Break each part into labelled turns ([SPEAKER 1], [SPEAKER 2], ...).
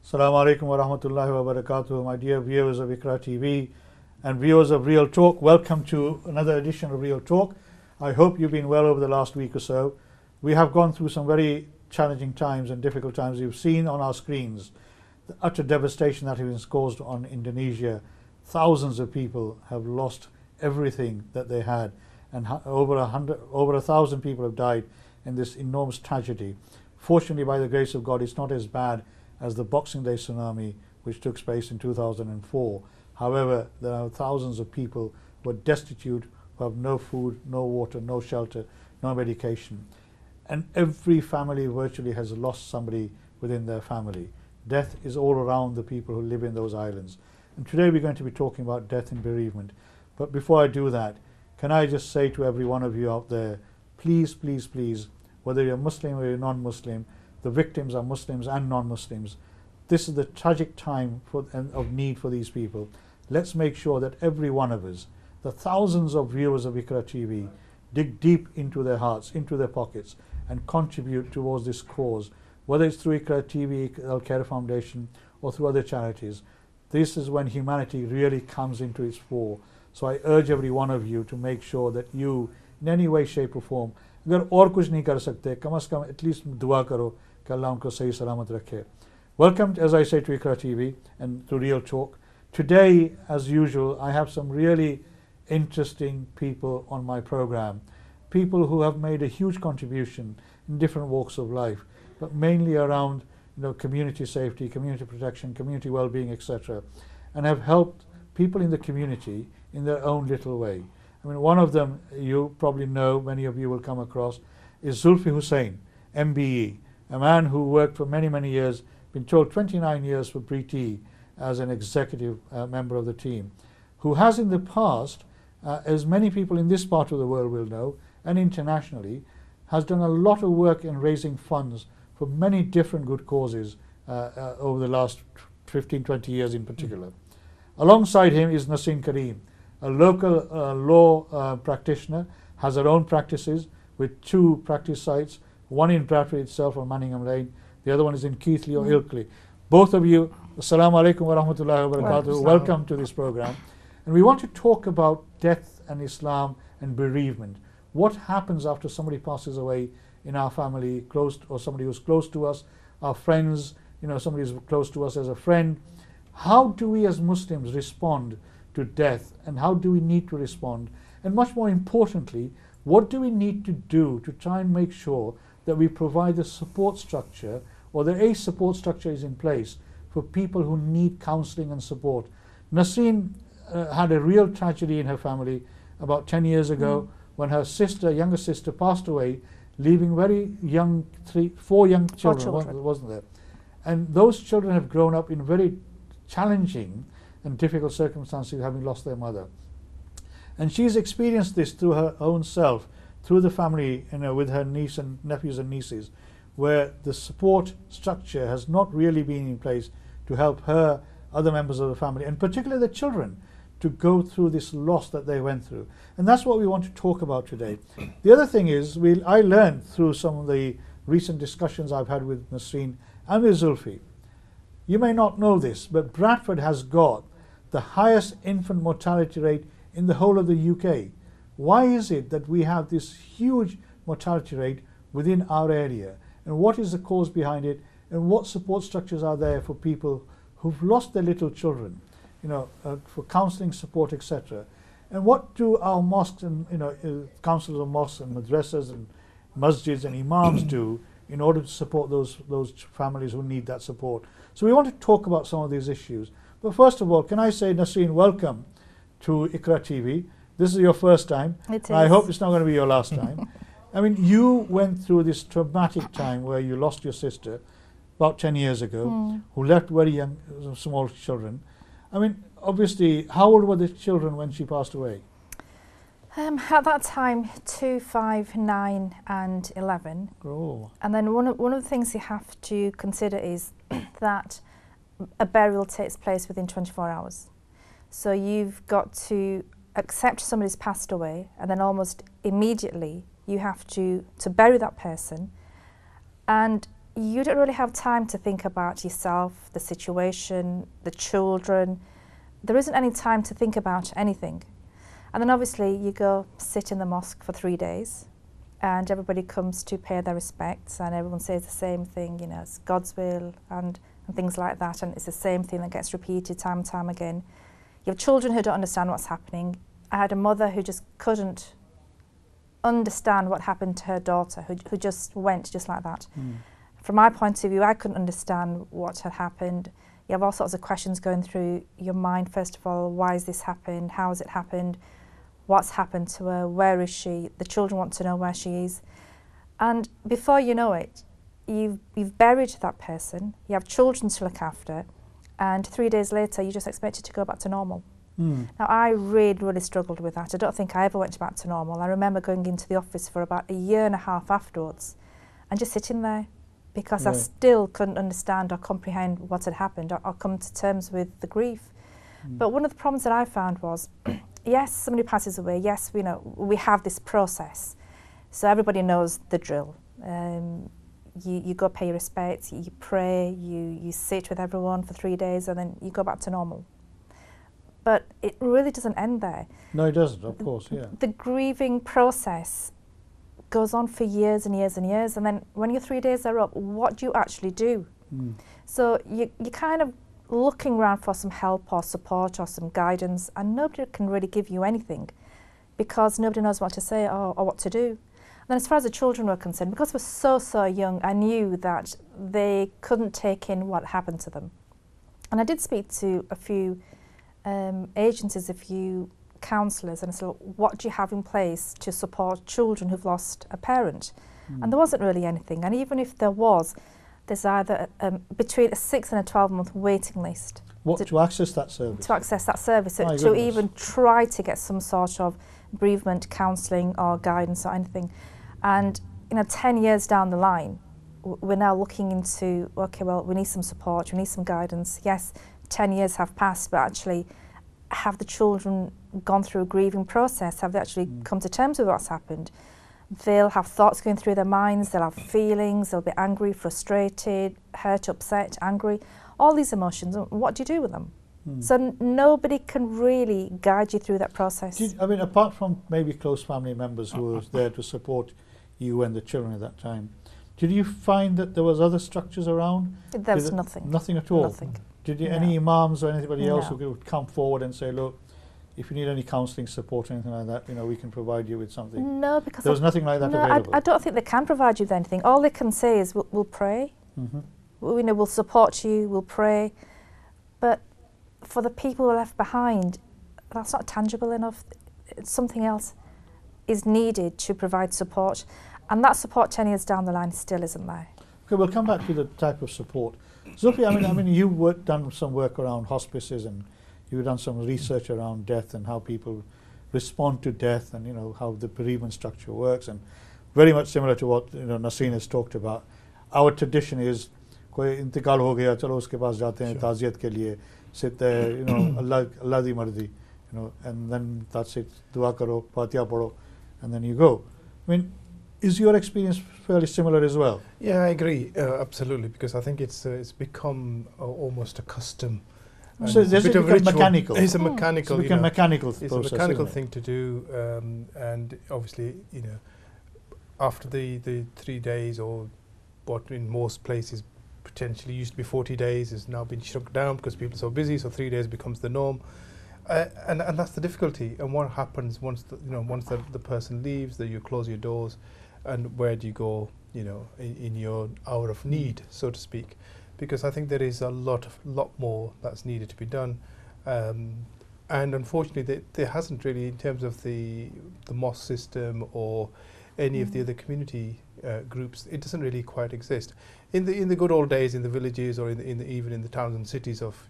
[SPEAKER 1] Assalamu alaikum wa rahmatullahi wa barakatuh. My dear viewers of IQRA TV and viewers of Real Talk, welcome to another edition of Real Talk. I hope you've been well over the last week or so. We have gone through some very challenging times and difficult times. You've seen on our screens the utter devastation that has been caused on Indonesia. Thousands of people have lost everything that they had, and over 1,000 people have died in this enormous tragedy. Fortunately, by the grace of God, it's not as bad as the Boxing Day tsunami which took place in 2004. However, there are thousands of people who are destitute, who have no food, no water, no shelter, no medication. And every family virtually has lost somebody within their family. Death is all around the people who live in those islands. And today we're going to be talking about death and bereavement. But before I do that, can I just say to every one of you out there, please, please, please, whether you're Muslim or you're non-Muslim, the victims are Muslims and non-Muslims. This is the tragic time of need for these people. Let's make sure that every one of us, the thousands of viewers of IQRA TV, dig deep into their hearts, into their pockets, and contribute towards this cause, whether it's through IQRA TV, Al-Khair Foundation, or through other charities. This is when humanity really comes into its fore. So I urge every one of you to make sure that you, in any way, shape or form, अगर और कुछ नहीं कर सकते, कम से कम at least दुआ करो कि अल्लाह उनको सही सलामत रखे. Welcome, as I say, to IQRA TV and to Real Talk. Today, as usual, I have some really interesting people on my program. People who have made a huge contribution in different walks of life, but mainly around community safety, community protection, community well-being, etc., and have helped people in the community in their own little way. I mean, one of them you probably know, many of you will come across, is Zulfi Hussain, MBE, a man who worked for many, many years, been told 29 years for BT as an executive member of the team, who has in the past, as many people in this part of the world will know, and internationally, has done a lot of work in raising funds for many different good causes over the last 15, 20 years in particular. Alongside him is Nasreen Karim, a local law practitioner, has her own practices with 2 practice sites, one in Bradford itself on Manningham Lane, the other one is in Keighley or Ilkley. Both of you, Assalamu alaikum wa rahmatullahi wa barakatuh, welcome to this program. And we want to talk about death and Islam and bereavement. What happens after somebody passes away in our family, close, or somebody who's close to us, our friends, somebody who's close to us as a friend. How do we as Muslims respond to death, and how do we need to respond? And much more importantly, what do we need to do to try and make sure that we provide the support structure, or that a support structure is in place for people who need counselling and support? Nasreen had a real tragedy in her family about 10 years ago when her sister, younger sister, passed away, leaving very young, 4 young children, wasn't there? And those children have grown up in very challenging and difficult circumstances, having lost their mother. And she's experienced this through her own self, through the family, with her niece and nephews and nieces, where the support structure has not really been in place to help her, other members of the family, and particularly the children, to go through this loss that they went through. And that's what we want to talk about today. The other thing is, I learned through some of the recent discussions I've had with Nasreen and with Zulfi. You may not know this, but Bradford has got the highest infant mortality rate in the whole of the UK. Why is it that we have this huge mortality rate within our area? And what is the cause behind it? And what support structures are there for people who've lost their little children, for counselling support, etc.? And what do our mosques and councils of mosques and madrasas and masjids and imams do in order to support those families who need that support? So we want to talk about some of these issues. But first of all, can I say, Nasreen, welcome to IQRA TV. This is your first time.
[SPEAKER 2] It is.
[SPEAKER 1] I hope it's not going to be your last time. I mean, you went through this traumatic time where you lost your sister about 10 years ago, who left very young, small children. I mean, obviously, how old were the children when she passed away?
[SPEAKER 2] At that time, 2, 5, 9 and 11.
[SPEAKER 1] Oh.
[SPEAKER 2] And then one of the things you have to consider is that a burial takes place within 24 hours. So you've got to accept somebody's passed away, and then almost immediately you have to bury that person. And you don't really have time to think about yourself, the situation, the children. There isn't any time to think about anything. And then obviously you go sit in the mosque for 3 days and everybody comes to pay their respects and everyone says the same thing, you know, it's God's will and things like that, and it's the same thing that gets repeated time and time again. You have children who don't understand what's happening. I had a mother who just couldn't understand what happened to her daughter, who just went just like that. From my point of view, I couldn't understand what had happened. You have all sorts of questions going through your mind. First of all, why has this happened? How has it happened? What's happened to her? Where is she? The children want to know where she is. And before you know it, you've buried that person, you have children to look after, and 3 days later you're just expected to go back to normal. Now I really struggled with that. I don't think I ever went back to normal. I remember going into the office for about 1.5 years afterwards and just sitting there because I still couldn't understand or comprehend what had happened or come to terms with the grief. But one of the problems that I found was, yes, somebody passes away, yes, we have this process. So everybody knows the drill. You go pay your respects, you pray, you sit with everyone for 3 days and then you go back to normal. But it really doesn't end there.
[SPEAKER 1] No, it doesn't, of course, yeah.
[SPEAKER 2] The grieving process goes on for years and years and years, and then when your 3 days are up, what do you actually do? So you're kind of looking around for some help or support or some guidance, and nobody can really give you anything because nobody knows what to say or what to do. And then as far as the children were concerned, because we're so young, I knew that they couldn't take in what happened to them. And I did speak to a few agencies, a few counsellors, and I said, what do you have in place to support children who've lost a parent? And there wasn't really anything. And even if there was, there's either between a 6 and a 12-month waiting list.
[SPEAKER 1] To access that service? To access that service,
[SPEAKER 2] to even try to get some sort of bereavement counselling or guidance or anything. And 10 years down the line, we're now looking into, okay, well, we need some support, we need some guidance. Yes, 10 years have passed, but actually, have the children gone through a grieving process? Have they actually come to terms with what's happened? They'll have thoughts going through their minds, they'll have feelings, they'll be angry, frustrated, hurt, upset, angry, all these emotions. What do you do with them? So nobody can really guide you through that process.
[SPEAKER 1] Apart from maybe close family members who were there to support you and the children at that time, did you find that there was other structures around?
[SPEAKER 2] There was nothing.
[SPEAKER 1] Nothing at all?
[SPEAKER 2] Nothing.
[SPEAKER 1] Did you, any imams or anybody else who would come forward and say, look, if you need any counselling support or anything like that, we can provide you with something?
[SPEAKER 2] No, because
[SPEAKER 1] there was nothing like that available.
[SPEAKER 2] I don't think they can provide you with anything. All they can say is, we'll pray. We'll support you, we'll pray. But for the people who are left behind, that's not tangible enough. Something else is needed to provide support. And that support 10 years down the line still isn't there.
[SPEAKER 1] Okay, we'll come back to the type of support. Zulfi, you've done some work around hospices and you've done some research around death and how people respond to death and how the bereavement structure works, and very much similar to what Nasreen has talked about. Our tradition is कोई इंतकाल हो गया चलो उसके पास जाते हैं ताज़ियत के लिए, sit there, Allah di mardi, and then that's it, dua karo, fatiha pado, and then you go. Is your experience fairly similar as well?
[SPEAKER 3] Yeah, I agree, absolutely, because I think it's become almost a custom.
[SPEAKER 1] So it's become mechanical.
[SPEAKER 3] It's a mechanical.
[SPEAKER 1] It's a mechanical
[SPEAKER 3] process.
[SPEAKER 1] It's
[SPEAKER 3] a mechanical thing to do, and obviously, after the 3 days, or what in most places potentially used to be 40 days, has now been shrunk down because people are so busy. So 3 days becomes the norm, and that's the difficulty. And what happens once the person leaves, that you close your doors. And where do you go, in your hour of need, so to speak? Because I think there is a lot more that's needed to be done, and unfortunately, there hasn't really, in terms of the mosque system or any of the other community groups. It doesn't really quite exist. In the good old days, in the villages or even in the towns and cities of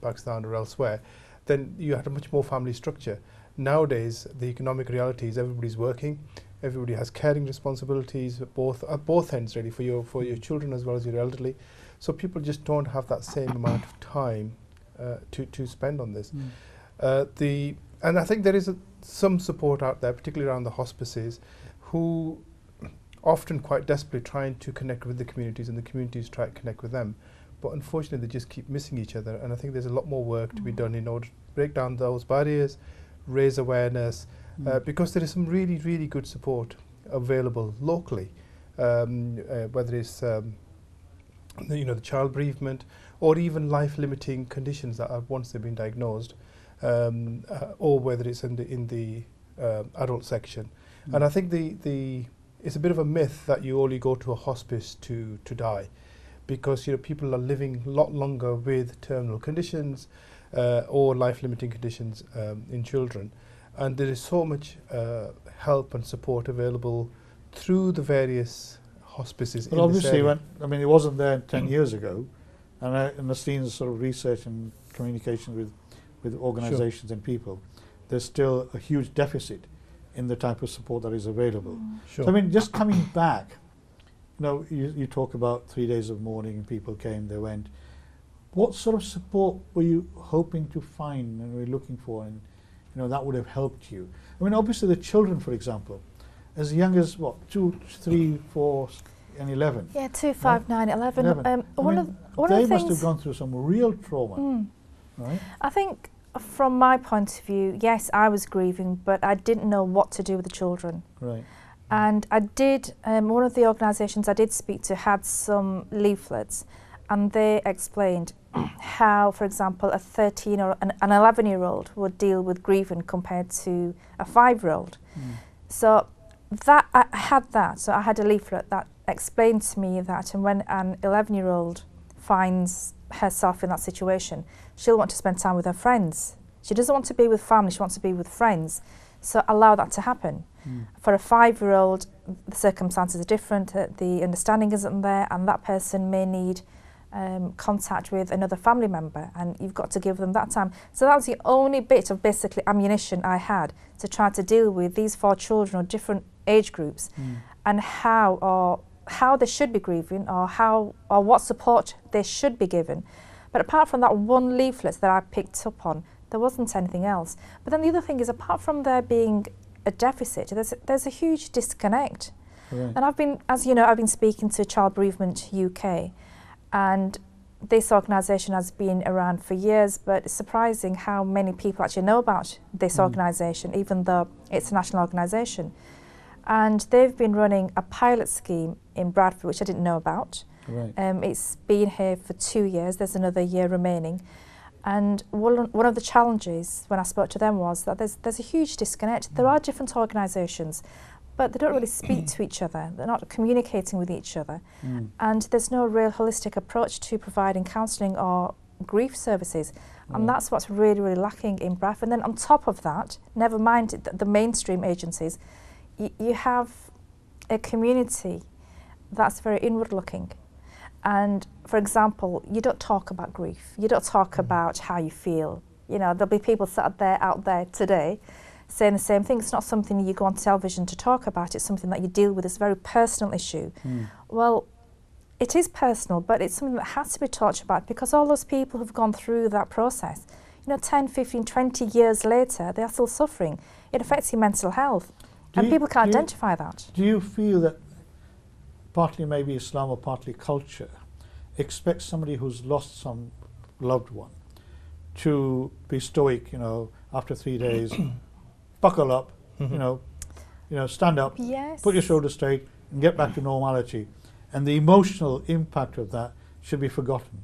[SPEAKER 3] Pakistan or elsewhere, then you had a much more family structure. Nowadays, the economic reality is everybody's working. Everybody has caring responsibilities at both ends, really, for your children as well as your elderly. So people just don't have that same amount of time to spend on this. And I think there is some support out there, particularly around the hospices, who often quite desperately trying to connect with the communities, and the communities try to connect with them. But unfortunately, they just keep missing each other. And I think there's a lot more work to be done in order to break down those barriers, raise awareness, because there is some really, really good support available locally, whether it's the child bereavement, or even life-limiting conditions that are once they've been diagnosed, or whether it's in the adult section. And I think it's a bit of a myth that you only go to a hospice to die, because people are living a lot longer with terminal conditions or life-limiting conditions in children, and there is so much help and support available through the various hospices.
[SPEAKER 1] But obviously, it wasn't there 10 years ago, and Nasteem's sort of research and communication with organisations and people, there's still a huge deficit in the type of support that is available.
[SPEAKER 3] Sure.
[SPEAKER 1] So just coming back, you talk about 3 days of mourning, and people came, they went. What sort of support were you hoping to find and were looking for, and that would have helped you? Obviously the children, for example, as young as 2, 3, 4, and 11.
[SPEAKER 2] Yeah, 2, 5, 9, 11. One of the
[SPEAKER 1] they
[SPEAKER 2] things
[SPEAKER 1] must have gone through some real trauma, right?
[SPEAKER 2] I think, from my point of view, yes, I was grieving, but I didn't know what to do with the children.
[SPEAKER 1] Right.
[SPEAKER 2] And I did, one of the organisations I did speak to had some leaflets, and they explained how, for example, a 13 or an 11-year-old would deal with grieving compared to a 5-year-old. So that I had that. So I had a leaflet that explained to me that, and when an 11-year-old finds herself in that situation, she'll want to spend time with her friends. She doesn't want to be with family, she wants to be with friends. So allow that to happen. For a 5-year-old, the circumstances are different, the understanding isn't there, and that person may need contact with another family member, and you've got to give them that time. So that was the only bit of basically ammunition I had to try to deal with these 4 children of different age groups, and how they should be grieving, or what support they should be given. But apart from that one leaflet that I picked up on, there wasn't anything else. But then the other thing is, apart from there being a deficit, there's a huge disconnect.
[SPEAKER 1] Right.
[SPEAKER 2] And I've been speaking to Child Bereavement UK, and this organisation has been around for years, but it's surprising how many people actually know about this organisation, even though it's a national organisation. And they've been running a pilot scheme in Bradford, which I didn't know about.
[SPEAKER 1] Right.
[SPEAKER 2] It's been here for 2 years, there's another year remaining. And one of the challenges when I spoke to them was that there's a huge disconnect. There are different organisations, but they don't really speak to each other. They're not communicating with each other. And there's no real holistic approach to providing counselling or grief services. And that's what's really, really lacking in Bradford. And then on top of that, never mind the mainstream agencies, you have a community that's very inward looking. And for example, you don't talk about grief. You don't talk about how you feel. There'll be people out there today saying the same thing. It's not something you go on television to talk about. It's something that you deal with. It's a very personal issue. Well, it is personal, but it's something that has to be talked about, because all those people who've gone through that process, 10, 15, 20 years later, they are still suffering. It affects your mental health. And people can't identify that.
[SPEAKER 1] Do you feel that partly maybe Islam or partly culture expects somebody who's lost some loved one to be stoic, after 3 days, buckle up, stand up,
[SPEAKER 2] Yes.
[SPEAKER 1] put your shoulders straight, and get back to normality? And the emotional impact of that should be forgotten.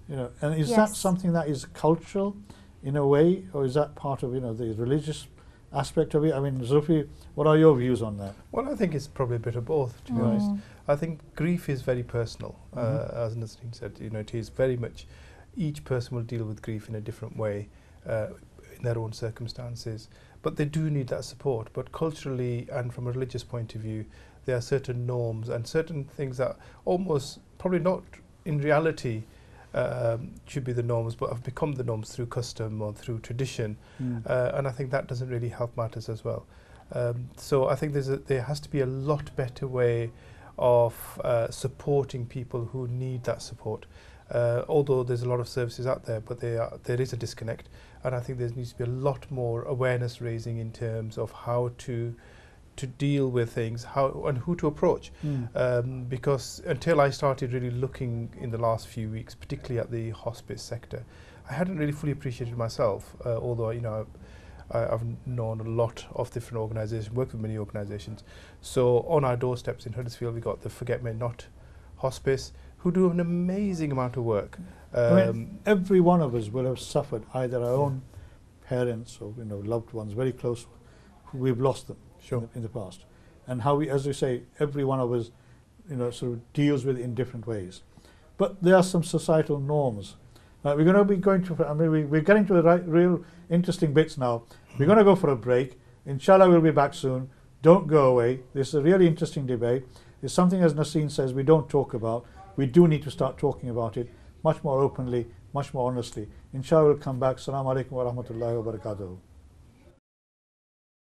[SPEAKER 1] And is that something that is cultural in a way, or is that part of the religious aspect of it? Zulfi, what are your views on that?
[SPEAKER 3] Well, I think it's probably a bit of both, to be honest. I think grief is very personal, as Nasteem said. It is very much, each person will deal with grief in a different way, in their own circumstances. But they do need that support. But culturally and from a religious point of view, there are certain norms and certain things that almost, probably not in reality, should be the norms, but have become the norms through custom or through tradition. And I think that doesn't really help matters as well. So I think there has to be a lot better way of supporting people who need that support. Although there's a lot of services out there, but there is a disconnect, and I think there needs to be a lot more awareness raising in terms of how to to deal with things, how and who to approach. Because until I started really looking in the last few weeks, particularly at the hospice sector, I hadn't really fully appreciated myself, although, you know, I've known a lot of different organisations, worked with many organisations. So on our doorsteps in Huddersfield, we got the Forget Me Not Hospice, who do an amazing amount of work.
[SPEAKER 1] I mean, every one of us will have suffered either our own parents or, you know, loved ones, very close, who we've lost them in the past. And how we, as you say, every one of us, you know, sort of deals with it in different ways. But there are some societal norms. We're going to be going to, I mean, we're getting to the real interesting bits now. We're going to go for a break. Inshallah, we'll be back soon. Don't go away. This is a really interesting debate. It's something, as Nasseen says, we don't talk about. We do need to start talking about it much more openly, much more honestly. Inshallah, we'll come back. Assalamu alaikum wa rahmatullahi wa barakatuh.